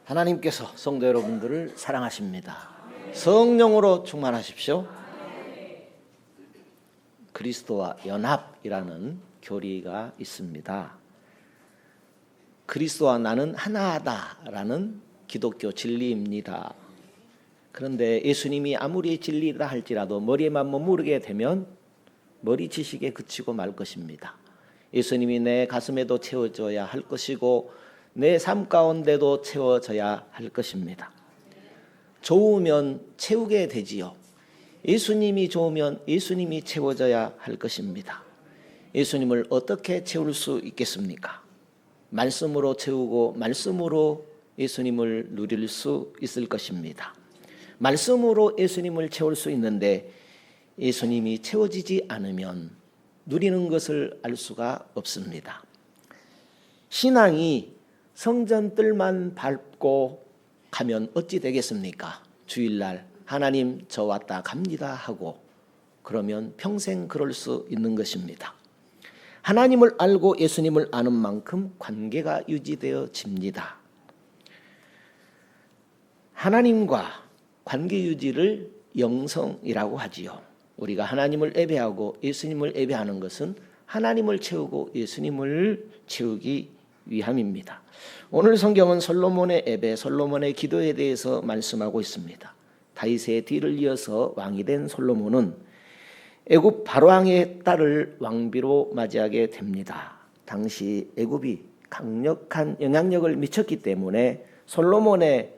하나님께서 성도 여러분들을 사랑하십니다. 성령으로 충만하십시오. 그리스도와 연합이라는 교리가 있습니다. 그리스도와 나는 하나하다라는 기독교 진리입니다. 그런데 예수님이 아무리 진리라 할지라도 머리에만 머무르게 되면 머리 지식에 그치고 말 것입니다. 예수님이 내 가슴에도 채워져야 할 것이고 내 삶 가운데도 채워져야 할 것입니다. 좋으면 채우게 되지요. 예수님이 좋으면 예수님이 채워져야 할 것입니다. 예수님을 어떻게 채울 수 있겠습니까? 말씀으로 채우고 말씀으로 예수님을 누릴 수 있을 것입니다. 말씀으로 예수님을 채울 수 있는데 예수님이 채워지지 않으면 누리는 것을 알 수가 없습니다. 신앙이 성전뜰만 밟고 가면 어찌 되겠습니까? 주일날 하나님 저 왔다 갑니다 하고 그러면 평생 그럴 수 있는 것입니다. 하나님을 알고 예수님을 아는 만큼 관계가 유지되어집니다. 하나님과 관계 유지를 영성이라고 하지요. 우리가 하나님을 예배하고 예수님을 예배하는 것은 하나님을 채우고 예수님을 채우기 위함입니다. 오늘 성경은 솔로몬의 예배, 솔로몬의 기도에 대해서 말씀하고 있습니다. 다윗의 뒤를 이어서 왕이 된 솔로몬은 애굽 바로왕의 딸을 왕비로 맞이하게 됩니다. 당시 애굽이 강력한 영향력을 미쳤기 때문에 솔로몬의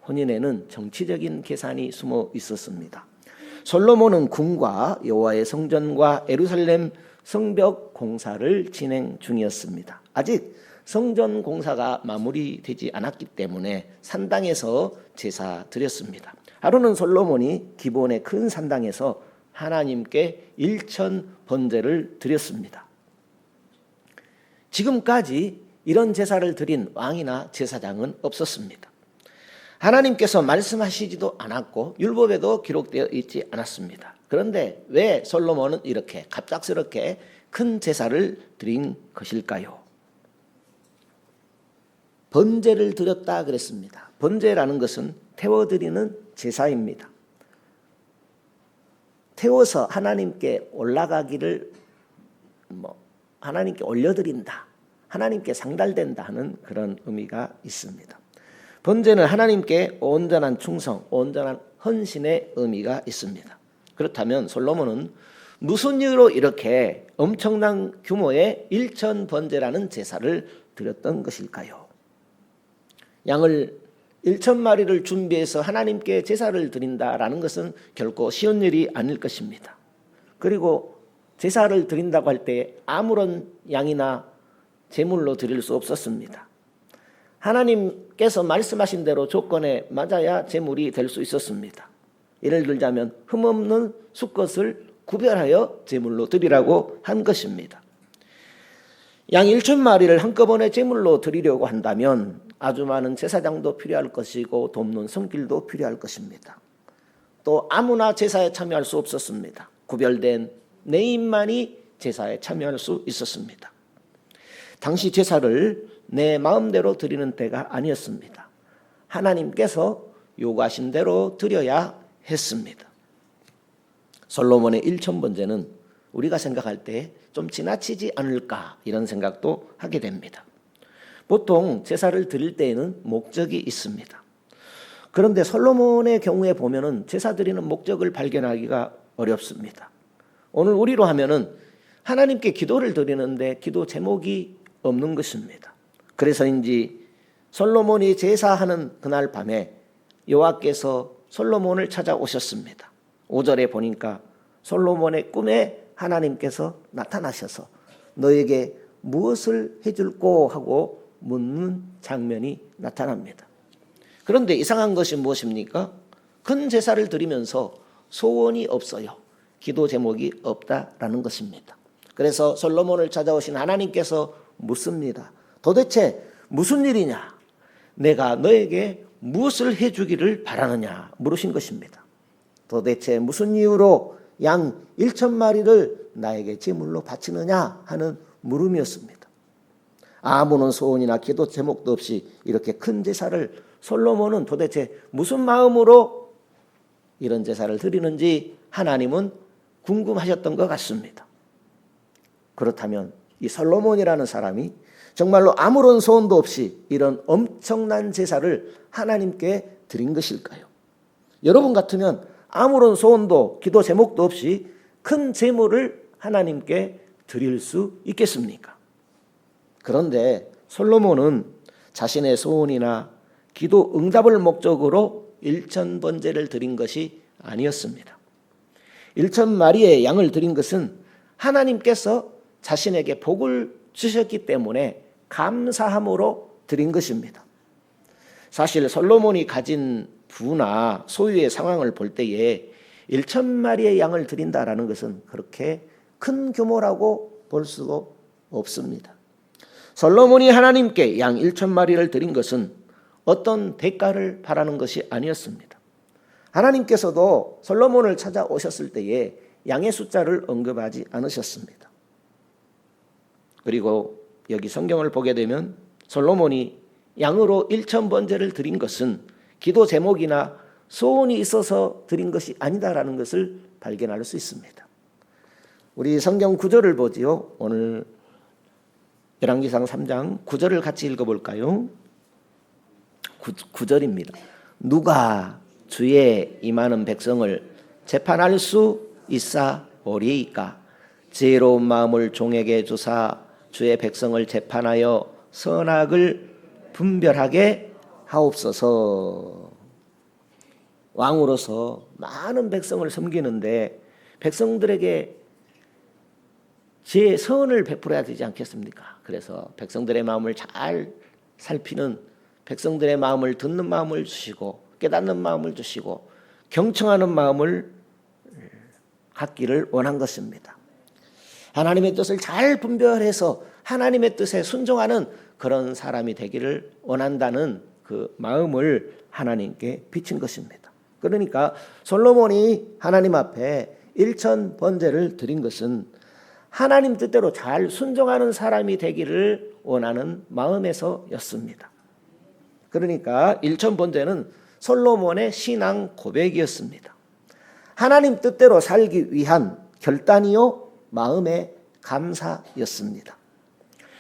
혼인에는 정치적인 계산이 숨어 있었습니다. 솔로몬은 궁과 여호와의 성전과 예루살렘 성벽 공사를 진행 중이었습니다. 아직 성전 공사가 마무리되지 않았기 때문에 산당에서 제사 드렸습니다. 하루는 솔로몬이 기브온의 큰 산당에서 하나님께 1천 번제를 드렸습니다. 지금까지 이런 제사를 드린 왕이나 제사장은 없었습니다. 하나님께서 말씀하시지도 않았고 율법에도 기록되어 있지 않았습니다. 그런데 왜 솔로몬은 이렇게 갑작스럽게 큰 제사를 드린 것일까요? 번제를 드렸다 그랬습니다. 번제라는 것은 태워드리는 제사입니다. 태워서 하나님께 올라가기를 하나님께 올려드린다, 하나님께 상달된다 하는 그런 의미가 있습니다. 번제는 하나님께 온전한 충성, 온전한 헌신의 의미가 있습니다. 그렇다면 솔로몬은 무슨 이유로 이렇게 엄청난 규모의 1천 번제라는 제사를 드렸던 것일까요? 양을 1천 마리를 준비해서 하나님께 제사를 드린다라는 것은 결코 쉬운 일이 아닐 것입니다. 그리고 제사를 드린다고 할 때 아무런 양이나 제물로 드릴 수 없었습니다. 하나님께서 말씀하신 대로 조건에 맞아야 제물이 될 수 있었습니다. 예를 들자면 흠없는 수컷을 구별하여 제물로 드리라고 한 것입니다. 양 1천 마리를 한꺼번에 제물로 드리려고 한다면 아주 많은 제사장도 필요할 것이고 돕는 손길도 필요할 것입니다. 또 아무나 제사에 참여할 수 없었습니다. 구별된 내인만이 제사에 참여할 수 있었습니다. 당시 제사를 내 마음대로 드리는 때가 아니었습니다. 하나님께서 요구하신 대로 드려야 했습니다. 솔로몬의 1천 번제는 우리가 생각할 때 좀 지나치지 않을까 이런 생각도 하게 됩니다. 보통 제사를 드릴 때에는 목적이 있습니다. 그런데 솔로몬의 경우에 보면은 제사 드리는 목적을 발견하기가 어렵습니다. 오늘 우리로 하면은 하나님께 기도를 드리는데 기도 제목이 없는 것입니다. 그래서인지 솔로몬이 제사하는 그날 밤에 여호와께서 솔로몬을 찾아오셨습니다. 5절에 보니까 솔로몬의 꿈에 하나님께서 나타나셔서 너에게 무엇을 해줄꼬 하고 묻는 장면이 나타납니다. 그런데 이상한 것이 무엇입니까? 큰 제사를 드리면서 소원이 없어요. 기도 제목이 없다라는 것입니다. 그래서 솔로몬을 찾아오신 하나님께서 묻습니다. 도대체 무슨 일이냐? 내가 너에게 무엇을 해주기를 바라느냐? 물으신 것입니다. 도대체 무슨 이유로 양 1천 마리를 나에게 제물로 바치느냐 하는 물음이었습니다. 아무런 소원이나 기도 제목도 없이 이렇게 큰 제사를 솔로몬은 도대체 무슨 마음으로 이런 제사를 드리는지 하나님은 궁금하셨던 것 같습니다. 그렇다면 이 솔로몬이라는 사람이 정말로 아무런 소원도 없이 이런 엄청난 제사를 하나님께 드린 것일까요? 여러분 같으면 아무런 소원도 기도 제목도 없이 큰 제물을 하나님께 드릴 수 있겠습니까? 그런데 솔로몬은 자신의 소원이나 기도 응답을 목적으로 1,000번제를 드린 것이 아니었습니다. 1,000마리의 양을 드린 것은 하나님께서 자신에게 복을 주셨기 때문에 감사함으로 드린 것입니다. 사실 솔로몬이 가진 부나 소유의 상황을 볼 때에 1,000마리의 양을 드린다라는 것은 그렇게 큰 규모라고 볼 수가 없습니다. 솔로몬이 하나님께 양 1,000마리를 드린 것은 어떤 대가를 바라는 것이 아니었습니다. 하나님께서도 솔로몬을 찾아오셨을 때에 양의 숫자를 언급하지 않으셨습니다. 그리고 여기 성경을 보게 되면 솔로몬이 양으로 1,000번제를 드린 것은 기도 제목이나 소원이 있어서 드린 것이 아니다라는 것을 발견할 수 있습니다. 우리 성경 구절을 보지요. 오늘 열왕기상 3장 9절을 같이 읽어볼까요? 9절입니다. 누가 주의 임하는 백성을 재판할 수 있사오리이까? 지혜로운 마음을 종에게 주사 주의 백성을 재판하여 선악을 분별하게 하옵소서. 왕으로서 많은 백성을 섬기는데 백성들에게 제 선을 베풀어야 되지 않겠습니까? 그래서 백성들의 마음을 잘 살피는, 백성들의 마음을 듣는 마음을 주시고 깨닫는 마음을 주시고 경청하는 마음을 갖기를 원한 것입니다. 하나님의 뜻을 잘 분별해서 하나님의 뜻에 순종하는 그런 사람이 되기를 원한다는 그 마음을 하나님께 비친 것입니다. 그러니까 솔로몬이 하나님 앞에 1,000번제를 드린 것은 하나님 뜻대로 잘 순종하는 사람이 되기를 원하는 마음에서였습니다. 그러니까 1,000번제는 솔로몬의 신앙 고백이었습니다. 하나님 뜻대로 살기 위한 결단이요 마음의 감사였습니다.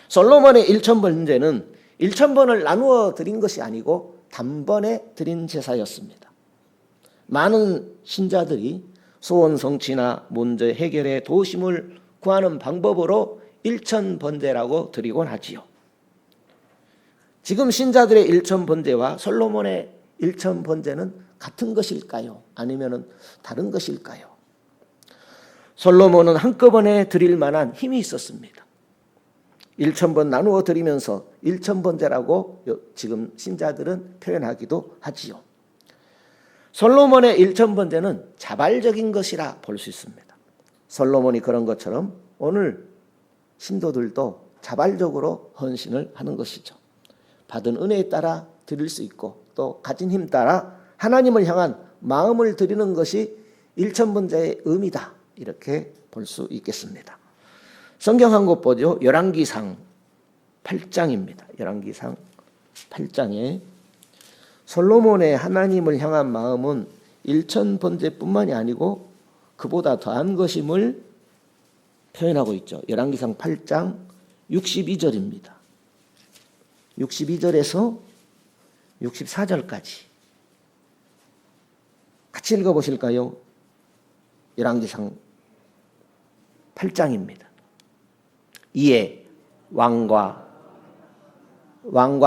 솔로몬의 1,000번제는 1,000번을 나누어 드린 것이 아니고 단번에 드린 제사였습니다. 많은 신자들이 소원 성취나 문제 해결의 도심을 구하는 방법으로 1,000번제라고 드리곤 하지요. 지금 신자들의 1,000번제와 솔로몬의 1,000번제는 같은 것일까요? 아니면 다른 것일까요? 솔로몬은 한꺼번에 드릴 만한 힘이 있었습니다. 1,000번 나누어 드리면서 1,000번제라고 지금 신자들은 표현하기도 하지요. 솔로몬의 1,000번제는 자발적인 것이라 볼 수 있습니다. 솔로몬이 그런 것처럼 오늘 신도들도 자발적으로 헌신을 하는 것이죠. 받은 은혜에 따라 드릴 수 있고 또 가진 힘 따라 하나님을 향한 마음을 드리는 것이 1,000번제의 의미다. 이렇게 볼 수 있겠습니다. 성경 한 곳 보죠. 열왕기상 8장입니다. 열왕기상 8장에 솔로몬의 하나님을 향한 마음은 1,000번제뿐만이 아니고 그보다 더한 것임을 표현하고 있죠. 열왕기상 8장 62절입니다. 62절에서 64절까지 같이 읽어보실까요? 열왕기상 8장입니다. 이에 왕과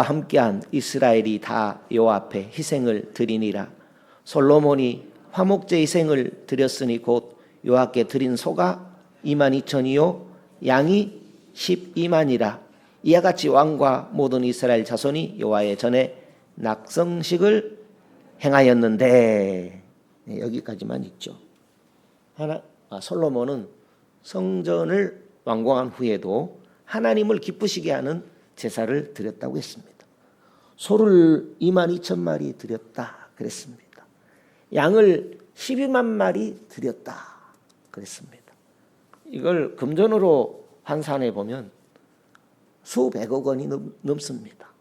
함께한 이스라엘이 다 여호와 앞에 희생을 드리니라. 솔로몬이 화목제 희생을 드렸으니 곧 여호와께 드린 소가 22,000이요 양이 12만이라. 이와 같이 왕과 모든 이스라엘 자손이 여호와의 전에 낙성식을 행하였는데, 여기까지만 있죠. 솔로몬은 성전을 완공한 후에도 하나님을 기쁘시게 하는 제사를 드렸다고 했습니다. 소를 22,000마리 드렸다 그랬습니다. 양을 12만 마리 드렸다 그랬습니다. 이걸 금전으로 환산해 보면 수백억 원이 넘습니다.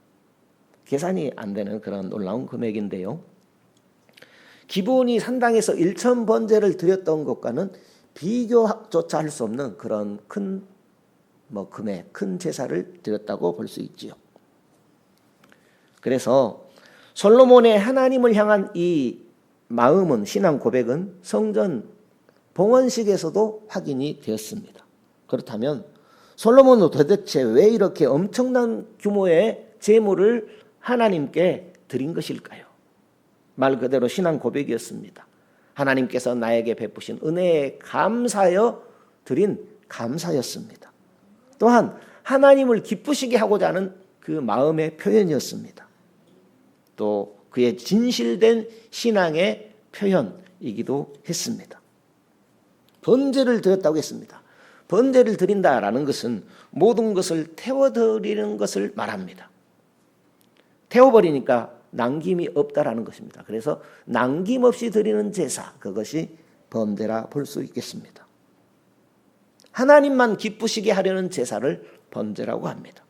계산이 안 되는 그런 놀라운 금액인데요. 기본이 산당에서 1,000번제를 드렸던 것과는 비교조차 할 수 없는 그런 큰 금액, 큰 제사를 드렸다고 볼 수 있지요. 그래서 솔로몬의 하나님을 향한 이 마음은, 신앙 고백은 성전 봉헌식에서도 확인이 되었습니다. 그렇다면 솔로몬은 도대체 왜 이렇게 엄청난 규모의 제물을 하나님께 드린 것일까요? 말 그대로 신앙 고백이었습니다. 하나님께서 나에게 베푸신 은혜에 감사하여 드린 감사였습니다. 또한 하나님을 기쁘시게 하고자 하는 그 마음의 표현이었습니다. 또 그의 진실된 신앙의 표현이기도 했습니다. 번제를 드렸다고 했습니다. 번제를 드린다라는 것은 모든 것을 태워드리는 것을 말합니다. 태워버리니까 남김이 없다라는 것입니다. 그래서 남김없이 드리는 제사, 그것이 번제라 볼 수 있겠습니다. 하나님만 기쁘시게 하려는 제사를 번제라고 합니다.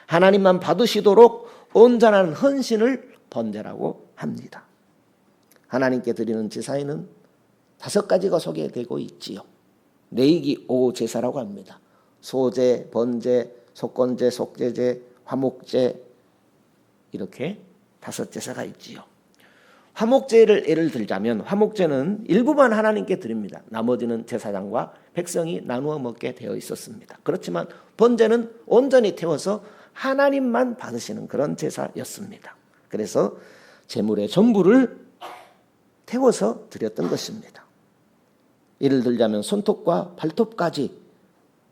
하나님만 받으시도록 온전한 헌신을 번제라고 합니다. 하나님께 드리는 제사에는 5가지가 소개되고 있지요. 내이기 오제사라고 합니다. 소제, 번제, 속건제, 속제제, 화목제, 이렇게 5제사가 있지요. 화목제를 예를 들자면 화목제는 일부만 하나님께 드립니다. 나머지는 제사장과 백성이 나누어 먹게 되어 있었습니다. 그렇지만 번제는 온전히 태워서 하나님만 받으시는 그런 제사였습니다. 그래서 제물의 전부를 태워서 드렸던 것입니다. 예를 들자면 손톱과 발톱까지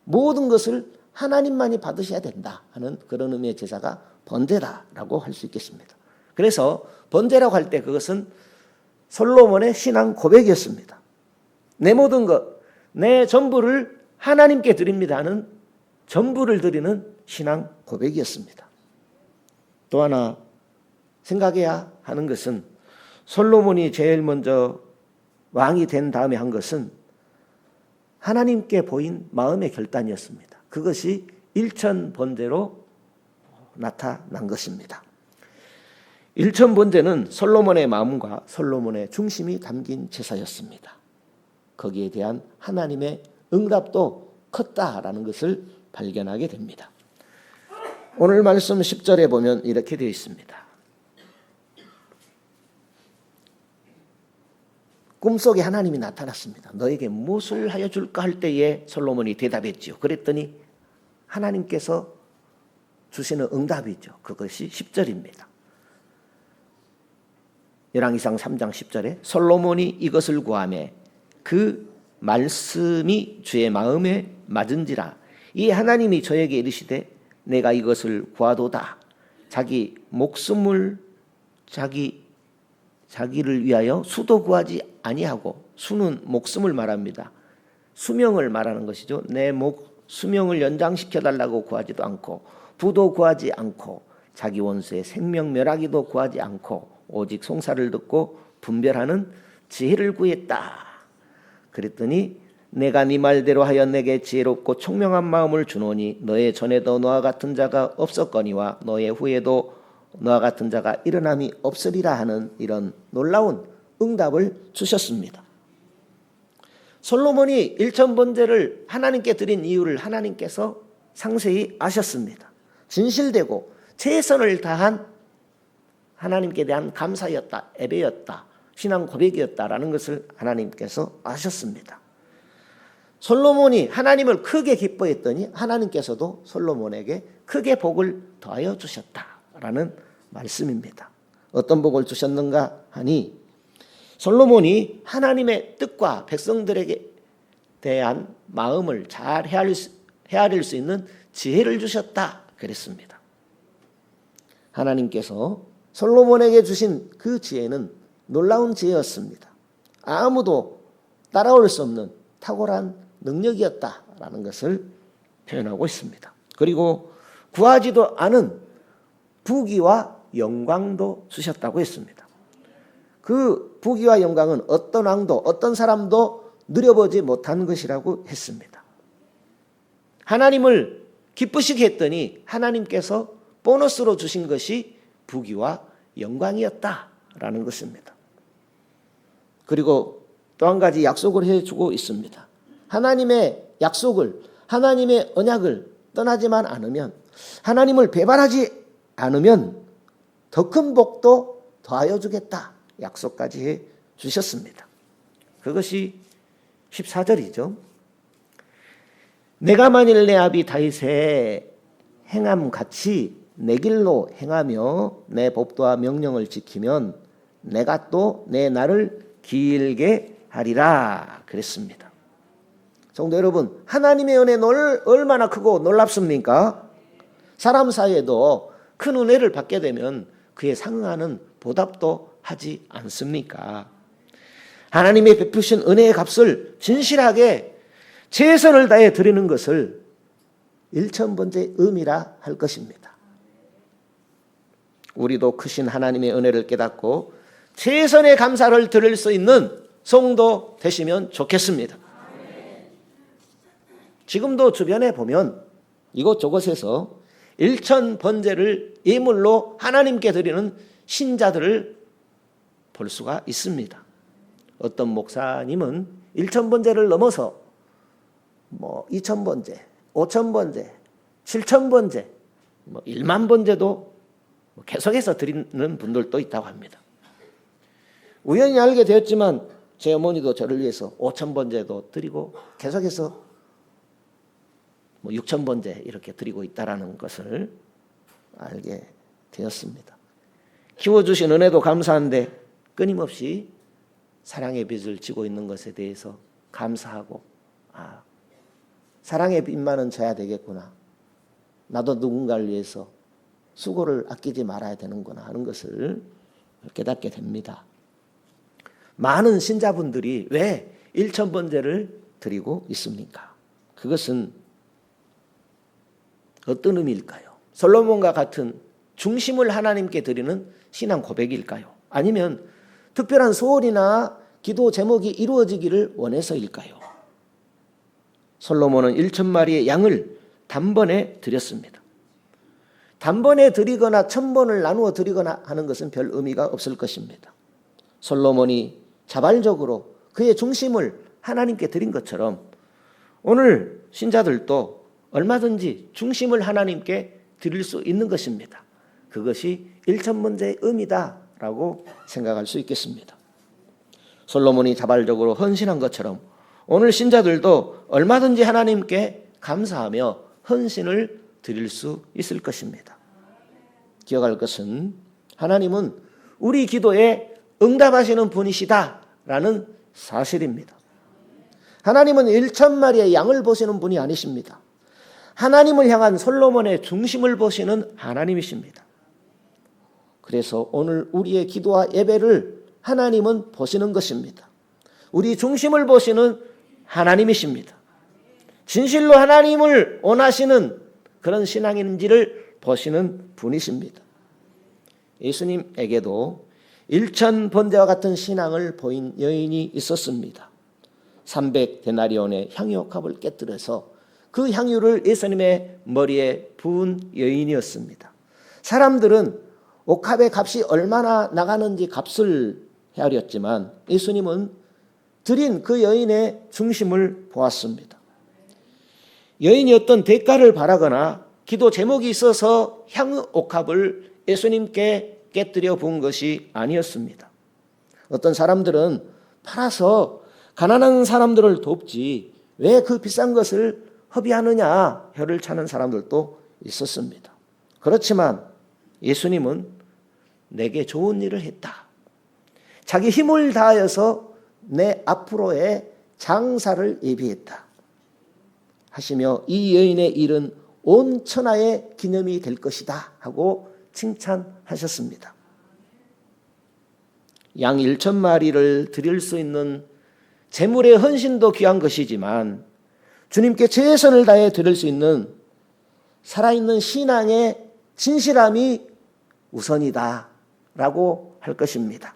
모든 것을 하나님만이 받으셔야 된다 하는 그런 의미의 제사가 번제라고 할 수 있겠습니다. 그래서 번제라고 할 때 그것은 솔로몬의 신앙 고백이었습니다. 내 모든 것, 내 전부를 하나님께 드립니다 하는 전부를 드리는 신앙 고백이었습니다. 또 하나 생각해야 하는 것은 솔로몬이 제일 먼저 왕이 된 다음에 한 것은 하나님께 보인 마음의 결단이었습니다. 그것이 일천번제로 나타난 것입니다. 일천번제는 솔로몬의 마음과 솔로몬의 중심이 담긴 제사였습니다. 거기에 대한 하나님의 응답도 컸다라는 것을 발견하게 됩니다. 오늘 말씀 10절에 보면 이렇게 되어 있습니다. 꿈속에 하나님이 나타났습니다. 너에게 무엇을 하여 줄까 할 때에 솔로몬이 대답했지요. 그랬더니 하나님께서 주시는 응답이죠. 그것이 10절입니다. 열왕기상 3장 10절에 솔로몬이 이것을 구하매 그 말씀이 주의 마음에 맞은지라 이 하나님이 저에게 이르시되 내가 이것을 구하도다. 자기 목숨을 자기를 위하여 수도 구하지 아니하고, 수는 목숨을 말합니다. 수명을 말하는 것이죠. 내 수명을 연장시켜 달라고 구하지도 않고, 부도 구하지 않고, 자기 원수의 생명 멸하기도 구하지 않고, 오직 송사를 듣고 분별하는 지혜를 구했다. 그랬더니 내가 네 말대로 하여 내게 지혜롭고 총명한 마음을 주노니 너의 전에도 너와 같은 자가 없었거니와 너의 후에도 너와 같은 자가 일어남이 없으리라 하는 이런 놀라운 응답을 주셨습니다. 솔로몬이 일천번제를 하나님께 드린 이유를 하나님께서 상세히 아셨습니다. 진실되고 최선을 다한 하나님께 대한 감사였다, 예배였다, 신앙 고백이었다라는 것을 하나님께서 아셨습니다. 솔로몬이 하나님을 크게 기뻐했더니 하나님께서도 솔로몬에게 크게 복을 더하여 주셨다라는 말씀입니다. 어떤 복을 주셨는가 하니 솔로몬이 하나님의 뜻과 백성들에게 대한 마음을 잘 헤아릴 수 있는 지혜를 주셨다 그랬습니다. 하나님께서 솔로몬에게 주신 그 지혜는 놀라운 지혜였습니다. 아무도 따라올 수 없는 탁월한 능력이었다라는 것을 표현하고 있습니다. 그리고 구하지도 않은 부귀와 영광도 주셨다고 했습니다. 그 부귀와 영광은 어떤 왕도 어떤 사람도 누려보지 못한 것이라고 했습니다. 하나님을 기쁘시게 했더니 하나님께서 보너스로 주신 것이 부귀와 영광이었다라는 것입니다. 그리고 또 한 가지 약속을 해주고 있습니다. 하나님의 약속을, 하나님의 언약을 떠나지만 않으면, 하나님을 배반하지 않으면 더 큰 복도 더하여 주겠다 약속까지 해 주셨습니다. 그것이 14절이죠. 내가 만일 내 아비 다윗의 행함같이 내 길로 행하며 내 법도와 명령을 지키면 내가 또 내 날을 길게 하리라 그랬습니다. 성도 여러분, 하나님의 은혜는 얼마나 크고 놀랍습니까? 사람 사이에도 큰 은혜를 받게 되면 그에 상응하는 보답도 하지 않습니까? 하나님의 베푸신 은혜의 값을 진실하게 최선을 다해 드리는 것을 일천번째 의미라 할 것입니다. 우리도 크신 하나님의 은혜를 깨닫고 최선의 감사를 드릴 수 있는 성도 되시면 좋겠습니다. 지금도 주변에 보면 이곳저곳에서 일천번제를 예물로 하나님께 드리는 신자들을 볼 수가 있습니다. 어떤 목사님은 일천번제를 넘어서 2천번제, 5천번제, 7천번제, 1만번제도 계속해서 드리는 분들도 있다고 합니다. 우연히 알게 되었지만 제 어머니도 저를 위해서 5천번제도 드리고 계속해서 6천번제 이렇게 드리고 있다는 것을 알게 되었습니다. 키워주신 은혜도 감사한데 끊임없이 사랑의 빚을 지고 있는 것에 대해서 감사하고, 사랑의 빚만은 져야 되겠구나, 나도 누군가를 위해서 수고를 아끼지 말아야 되는구나 하는 것을 깨닫게 됩니다. 많은 신자분들이 왜 1천번제를 드리고 있습니까? 그것은 어떤 의미일까요? 솔로몬과 같은 중심을 하나님께 드리는 신앙 고백일까요? 아니면 특별한 소원이나 기도 제목이 이루어지기를 원해서일까요? 솔로몬은 1천마리의 양을 단번에 드렸습니다. 단번에 드리거나 1000번을 나누어 드리거나 하는 것은 별 의미가 없을 것입니다. 솔로몬이 자발적으로 그의 중심을 하나님께 드린 것처럼 오늘 신자들도 얼마든지 중심을 하나님께 드릴 수 있는 것입니다. 그것이 1천번제의 의미다라고 생각할 수 있겠습니다. 솔로몬이 자발적으로 헌신한 것처럼 오늘 신자들도 얼마든지 하나님께 감사하며 헌신을 드릴 수 있을 것입니다. 기억할 것은 하나님은 우리 기도에 응답하시는 분이시다라는 사실입니다. 하나님은 1천마리의 양을 보시는 분이 아니십니다. 하나님을 향한 솔로몬의 중심을 보시는 하나님이십니다. 그래서 오늘 우리의 기도와 예배를 하나님은 보시는 것입니다. 우리 중심을 보시는 하나님이십니다. 진실로 하나님을 원하시는 그런 신앙인지를 보시는 분이십니다. 예수님에게도 1천번제와 같은 신앙을 보인 여인이 있었습니다. 300데나리온의 향유옥합을 깨뜨려서 그 향유를 예수님의 머리에 부은 여인이었습니다. 사람들은 옥합의 값이 얼마나 나가는지 값을 헤아렸지만 예수님은 드린 그 여인의 중심을 보았습니다. 여인이 어떤 대가를 바라거나 기도 제목이 있어서 향유옥합을 예수님께 깨뜨려 본 것이 아니었습니다. 어떤 사람들은 팔아서 가난한 사람들을 돕지 왜 그 비싼 것을 허비하느냐 혀를 차는 사람들도 있었습니다. 그렇지만 예수님은 내게 좋은 일을 했다, 자기 힘을 다하여서 내 앞으로의 장사를 예비했다 하시며 이 여인의 일은 온 천하의 기념이 될 것이다 하고 칭찬하셨습니다. 양 1천마리를 드릴 수 있는 재물의 헌신도 귀한 것이지만 주님께 최선을 다해 드릴 수 있는 살아있는 신앙의 진실함이 우선이다 라고 할 것입니다.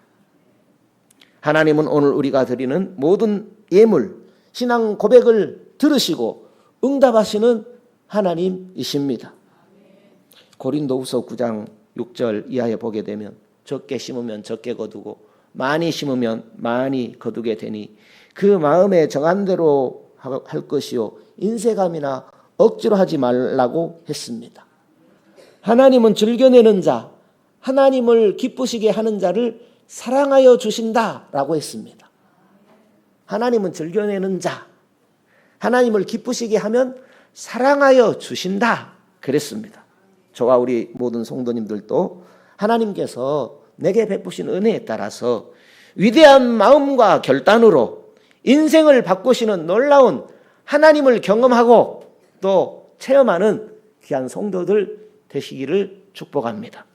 하나님은 오늘 우리가 드리는 모든 예물, 신앙 고백을 들으시고 응답하시는 하나님이십니다. 고린도후서 9장 6절 이하에 보게 되면 적게 심으면 적게 거두고 많이 심으면 많이 거두게 되니 그 마음에 정한 대로 할 것이요 인색함이나 억지로 하지 말라고 했습니다. 하나님은 즐겨내는 자, 하나님을 기쁘시게 하는 자를 사랑하여 주신다라고 했습니다. 하나님은 즐겨내는 자, 하나님을 기쁘시게 하면 사랑하여 주신다 그랬습니다. 저와 우리 모든 성도님들도 하나님께서 내게 베푸신 은혜에 따라서 위대한 마음과 결단으로 인생을 바꾸시는 놀라운 하나님을 경험하고 또 체험하는 귀한 성도들 되시기를 축복합니다.